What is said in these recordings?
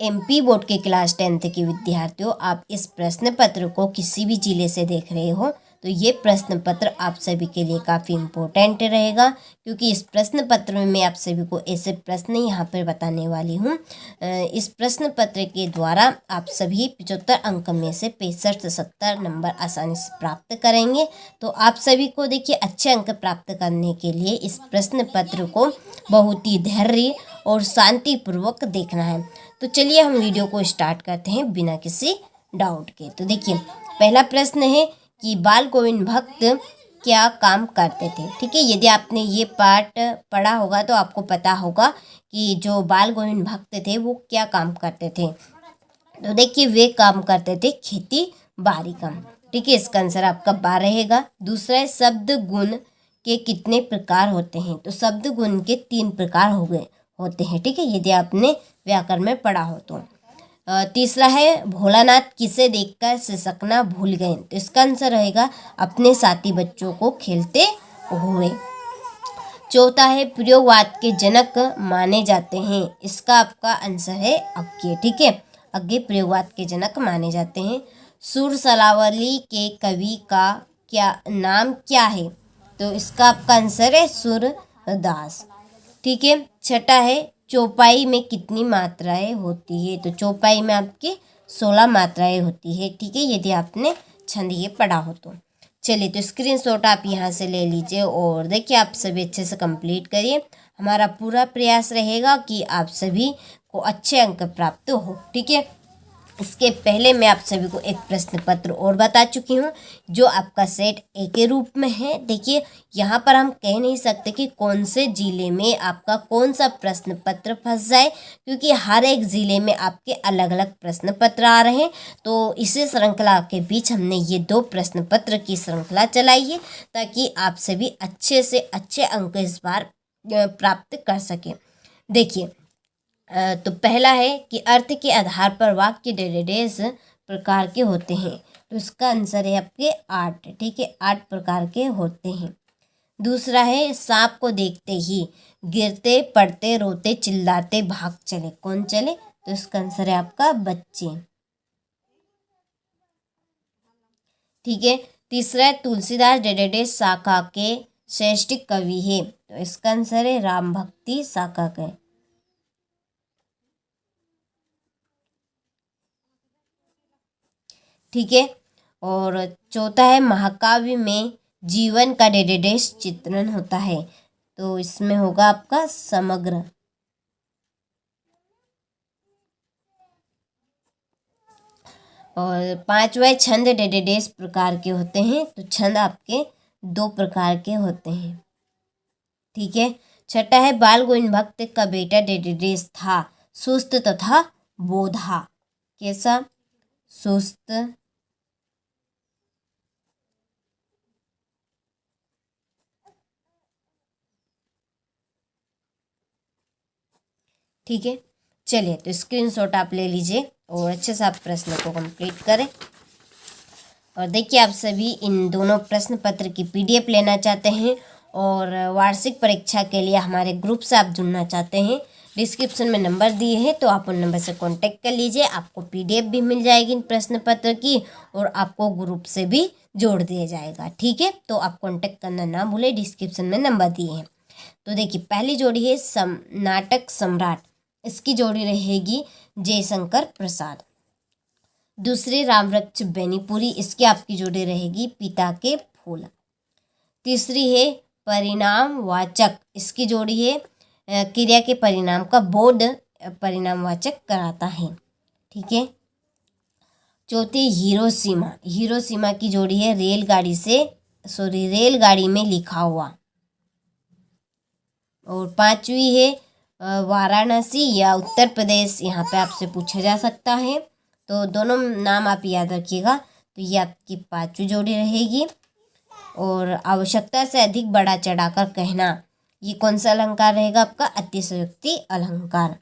MP board के class 10th के विद्यार्थियों, आप इस प्रश्न पत्र को किसी भी जिले से देख रहे हो तो ये प्रश्न पत्र आप सभी के लिए काफ़ी इम्पोर्टेंट रहेगा, क्योंकि इस प्रश्न पत्र में मैं आप सभी को ऐसे प्रश्न यहाँ पर बताने वाली हूँ। इस प्रश्न पत्र के द्वारा आप सभी 75 अंक में से 65 से 70 नंबर आसानी से प्राप्त करेंगे। तो आप सभी को देखिए अच्छे अंक प्राप्त करने के लिए इस प्रश्न पत्र को बहुत ही धैर्य और शांतिपूर्वक देखना है। तो चलिए हम वीडियो को स्टार्ट करते हैं बिना किसी डाउट के। तो देखिए पहला प्रश्न है कि बाल गोविंद भक्त क्या काम करते थे। ठीक है, यदि आपने ये पार्ट पढ़ा होगा तो आपको पता होगा कि जो बाल गोविंद भक्त थे वो क्या काम करते थे। तो देखिए वे काम करते थे खेती बाड़ी का। ठीक है, इसका आंसर आपका 12 रहेगा। दूसरा है शब्द गुण के कितने प्रकार होते हैं। तो शब्द गुण के 3 प्रकार होते हैं। ठीक है, यदि आपने व्याकरण में पढ़ा हो तो। तीसरा है भोलानाथ किसे देखकर सिसकना भूल गए। तो इसका आंसर रहेगा अपने साथी बच्चों को खेलते हुए। चौथा है प्रयोगवाद के जनक माने जाते हैं। इसका आपका आंसर है अज्ञे। ठीक है, अज्ञे प्रयोगवाद के जनक माने जाते हैं। सुरसलावली के कवि का नाम क्या है। तो इसका आपका आंसर है सूरदास। ठीक है, छठा है चौपाई में कितनी मात्राएं होती है। तो चौपाई में आपकी 16 मात्राएं होती है। ठीक है, यदि आपने छंद ये पढ़ा हो तो। चलिए तो स्क्रीनशॉट आप यहाँ से ले लीजिए और देखिए आप सभी अच्छे से कंप्लीट करिए। हमारा पूरा प्रयास रहेगा कि आप सभी को अच्छे अंक प्राप्त हो। ठीक है, इसके पहले मैं आप सभी को एक प्रश्न पत्र और बता चुकी हूँ जो आपका सेट ए के रूप में है। देखिए यहाँ पर हम कह नहीं सकते कि कौन से जिले में आपका कौन सा प्रश्न पत्र फंस जाए, क्योंकि हर एक जिले में आपके अलग अलग प्रश्न पत्र आ रहे हैं। तो इसी श्रृंखला के बीच हमने ये 2 प्रश्न पत्र की श्रृंखला चलाई है ताकि आप सभी अच्छे से अच्छे अंक इस बार प्राप्त कर सकें। देखिए तो पहला है कि अर्थ के आधार पर वाक्य डेडेडेस प्रकार के होते हैं। तो इसका आंसर है आपके 8। ठीक है, 8 प्रकार के होते हैं। दूसरा है सांप को देखते ही गिरते पड़ते रोते चिल्लाते भाग चले। कौन चले। तो इसका आंसर है आपका बच्चे। ठीक है, तीसरा है तुलसीदास डेडेडेस शाखा के श्रेष्ठ कवि है। तो इसका आंसर है राम भक्ति शाखा के। ठीक है, और चौथा है महाकाव्य में जीवन का डेडेडेस चित्रण होता है। तो इसमें होगा आपका समग्र। और पांचवा छंद डेडेडेस प्रकार के होते हैं। तो छंद आपके 2 प्रकार के होते हैं। ठीक है, छठा है बाल गोविंद भक्त का बेटा डेडेडेस था सुस्त तथा बोधा। कैसा। सुस्त ठीक है, चलिए तो स्क्रीनशॉट आप ले लीजिए और अच्छे से आप प्रश्न को कंप्लीट करें। और देखिए आप सभी इन दोनों प्रश्न पत्र की PDF लेना चाहते हैं और वार्षिक परीक्षा के लिए हमारे ग्रुप से आप जुड़ना चाहते हैं, डिस्क्रिप्शन में नंबर दिए हैं तो आप उन नंबर से कांटेक्ट कर लीजिए। आपको PDF भी मिल जाएगी इन प्रश्न पत्र की और आपको ग्रुप से भी जोड़ दिया जाएगा। ठीक है, तो आप कांटेक्ट करना ना भूलें, डिस्क्रिप्शन में नंबर दिए हैं। तो देखिए पहली जोड़ी है नाटक सम्राट। इसकी जोड़ी रहेगी जयशंकर प्रसाद। दूसरी रामवृक्ष बेनीपुरी। इसकी आपकी जोड़ी रहेगी पिता के फूल। तीसरी है परिणामवाचक। इसकी जोड़ी है क्रिया के परिणाम का बोर्ड परिणामवाचक कराता है। ठीक है, चौथी हिरोशिमा। हिरोशिमा की जोड़ी है रेलगाड़ी में लिखा हुआ। और पांचवी है वाराणसी या उत्तर प्रदेश। यहाँ पे आपसे पूछा जा सकता है, तो दोनों नाम आप याद रखिएगा। तो ये आपकी 5वीं जोड़ी रहेगी। और आवश्यकता से अधिक बढ़ा चढ़ाकर कहना, ये कौन सा अलंकार रहेगा आपका। अतिशयोक्ति अलंकार।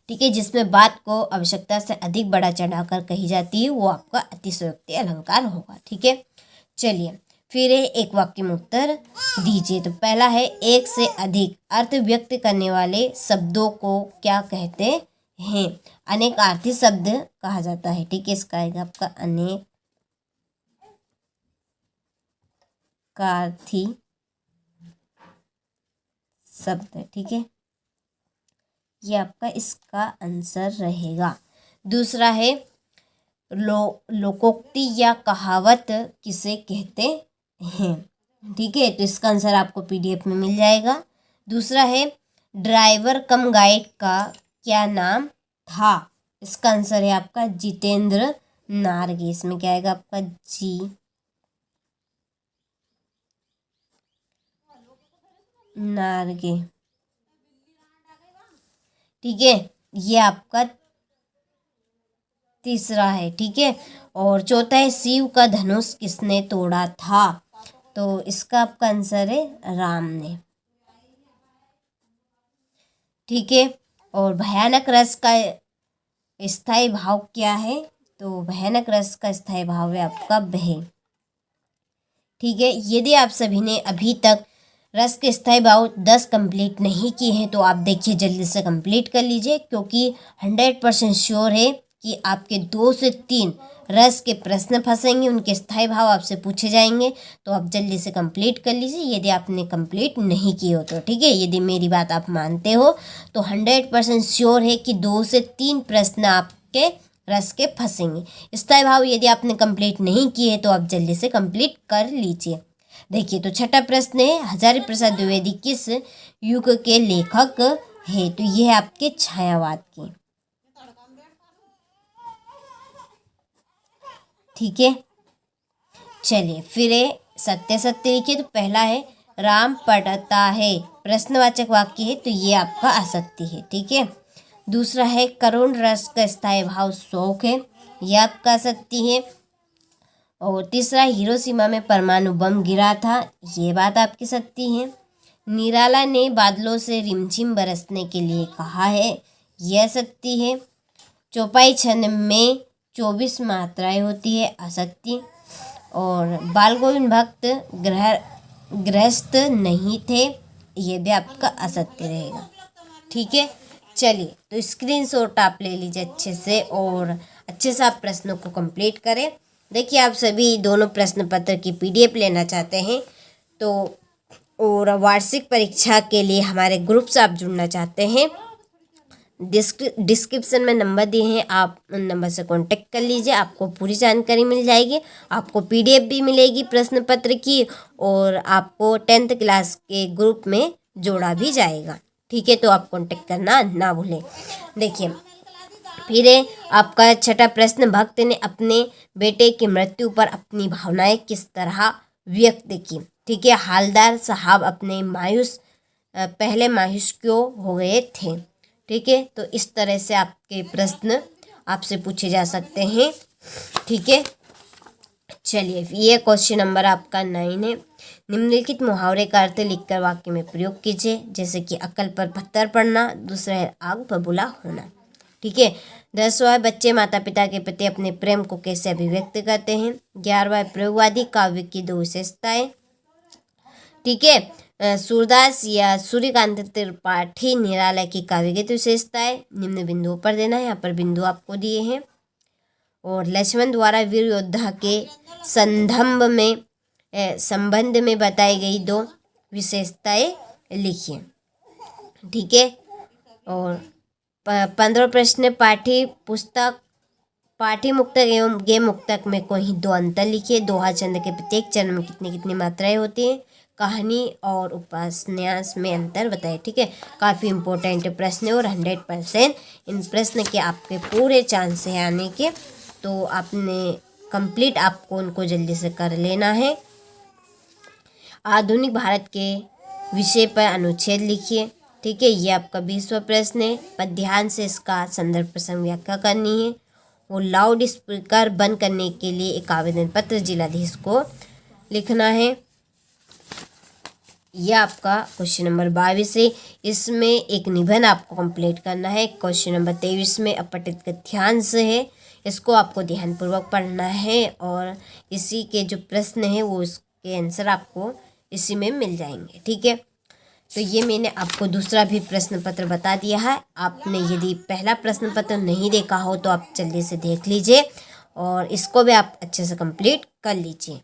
ठीक है, जिसमें बात को आवश्यकता से अधिक बढ़ा चढ़ाकर कही जाती है वो आपका अतिशयोक्ति अलंकार होगा। ठीक है, चलिए फिर है एक वाक्य में उत्तर दीजिए। तो पहला है एक से अधिक अर्थ व्यक्त करने वाले शब्दों को क्या कहते हैं। अनेकार्थी शब्द कहा जाता है। ठीक है, इसका आएगा आपका अनेकार्थी शब्द। ठीक है, ये आपका इसका आंसर रहेगा। दूसरा है लोकोक्ति या कहावत किसे कहते हैं। ठीक है, तो इसका आंसर आपको पीडीएफ में मिल जाएगा। दूसरा है ड्राइवर कम गाइड का क्या नाम था। इसका आंसर है आपका जितेंद्र नारगे। इसमें क्या आएगा आपका जी नारगे। ठीक है, ये आपका तीसरा है। ठीक है, और चौथा है शिव का धनुष किसने तोड़ा था। तो इसका आपका आंसर है राम ने। ठीक है, और भयानक रस का स्थायी भाव क्या है। तो भयानक रस का स्थायी भाव है आपका भय। ठीक है, यदि आप सभी ने अभी तक रस के स्थायी भाव 10 कंप्लीट नहीं किए हैं तो आप देखिए जल्दी से कंप्लीट कर लीजिए, क्योंकि 100% श्योर है कि आपके 2 से 3 रस के प्रश्न फंसेंगे, उनके स्थायी भाव आपसे पूछे जाएंगे। तो आप जल्दी से कंप्लीट कर लीजिए यदि आपने कंप्लीट नहीं किए हो तो। ठीक है, यदि मेरी बात आप मानते हो तो 100% श्योर है कि 2 से 3 प्रश्न आपके रस के फंसेंगे। स्थायी भाव यदि आपने कंप्लीट नहीं किए तो आप जल्दी से कंप्लीट कर लीजिए। देखिए, तो छठा प्रश्न है हजारी प्रसाद द्विवेदी किस युग के लेखक है। तो यह है आपके छायावाद के। ठीक है, चलिए फिर सत्य सत्य लिखिए। तो पहला है राम पढ़ता है, प्रश्नवाचक वाक्य है, तो ये आपका असत्य है। ठीक है, दूसरा है करुण रस का स्थायी भाव शोक है, यह आपका असत्य है। और तीसरा हिरोशिमा में परमाणु बम गिरा था, ये बात आपकी सत्य है। निराला ने बादलों से रिमझिम बरसने के लिए कहा है, यह सत्य है। चौपाई छंद में 24 मात्राएं होती है, असत्य। और बाल गोविंद भक्त गृहस्थ नहीं थे, ये भी आपका असत्य रहेगा। ठीक है, चलिए तो स्क्रीनशॉट आप ले लीजिए अच्छे से और अच्छे से आप प्रश्नों को कंप्लीट करें। देखिए, आप सभी दोनों प्रश्न पत्र की पीडीएफ लेना चाहते हैं तो और वार्षिक परीक्षा के लिए हमारे ग्रुप से आप जुड़ना चाहते हैं, डिस्क्रिप्शन में नंबर दिए हैं, आप उन नंबर से कांटेक्ट कर लीजिए, आपको पूरी जानकारी मिल जाएगी। आपको पीडीएफ भी मिलेगी प्रश्न पत्र की और आपको 10th क्लास के ग्रुप में जोड़ा भी जाएगा। ठीक है, तो आप कांटेक्ट करना ना भूलें। देखिए, फिर आपका छठा प्रश्न भक्त ने अपने बेटे की मृत्यु पर अपनी भावनाएं किस तरह व्यक्त की। ठीक है, हालदार साहब अपने पहले मायूस क्यों हो गए थे। ठीक है, तो इस तरह से आपके प्रश्न आपसे पूछे जा सकते हैं। ठीक है, चलिए ये क्वेश्चन नंबर आपका 9 है। निम्नलिखित मुहावरे का अर्थ लिखकर वाक्य में प्रयोग कीजिए, जैसे कि अकल पर पत्थर पड़ना, दूसरा है आग बबूला होना। ठीक है, 10वां बच्चे माता पिता के प्रति अपने प्रेम को कैसे अभिव्यक्त करते हैं। 11वां प्रयोगवादी काव्य की 2 विशेषताएं। ठीक है, सूरदास या सूर्यकांत त्रिपाठी निराला की काव्यगत विशेषताएं निम्न बिंदुओं पर देना है। यहाँ पर बिंदु आपको दिए हैं। और लक्ष्मण द्वारा वीर योद्धा के संबंध में बताई गई 2 विशेषताएं लिखिए। ठीक है, और 15 प्रश्न पाठी मुक्तक एवं गे मुक्तक में कोई 2 अंतर लिखिए। दोहा छंद के प्रत्येक चरण में कितनी कितनी मात्राएं होती हैं। कहानी और उपन्यास में अंतर बताए। ठीक है, काफ़ी इम्पोर्टेंट प्रश्न है और 100% इन प्रश्न के आपके पूरे चांस है आने के। तो आपने कंप्लीट आपको उनको जल्दी से कर लेना है। आधुनिक भारत के विषय पर अनुच्छेद लिखिए। ठीक है, ये आपका 20वां प्रश्न है। पर ध्यान से इसका संदर्भ प्रसंग व्याख्या करनी है। और लाउड स्पीकर बंद करने के लिए एक आवेदन पत्र जिलाधीश को लिखना है। यह आपका क्वेश्चन नंबर 22 है। इसमें एक निबंध आपको कंप्लीट करना है। क्वेश्चन नंबर 23 में अपठित गद्यांश है, इसको आपको ध्यानपूर्वक पढ़ना है और इसी के जो प्रश्न है वो इसके आंसर आपको इसी में मिल जाएंगे। ठीक है, तो ये मैंने आपको दूसरा भी प्रश्न पत्र बता दिया है। आपने यदि पहला प्रश्न पत्र नहीं देखा हो तो आप जल्दी से देख लीजिए और इसको भी आप अच्छे से कंप्लीट कर लीजिए।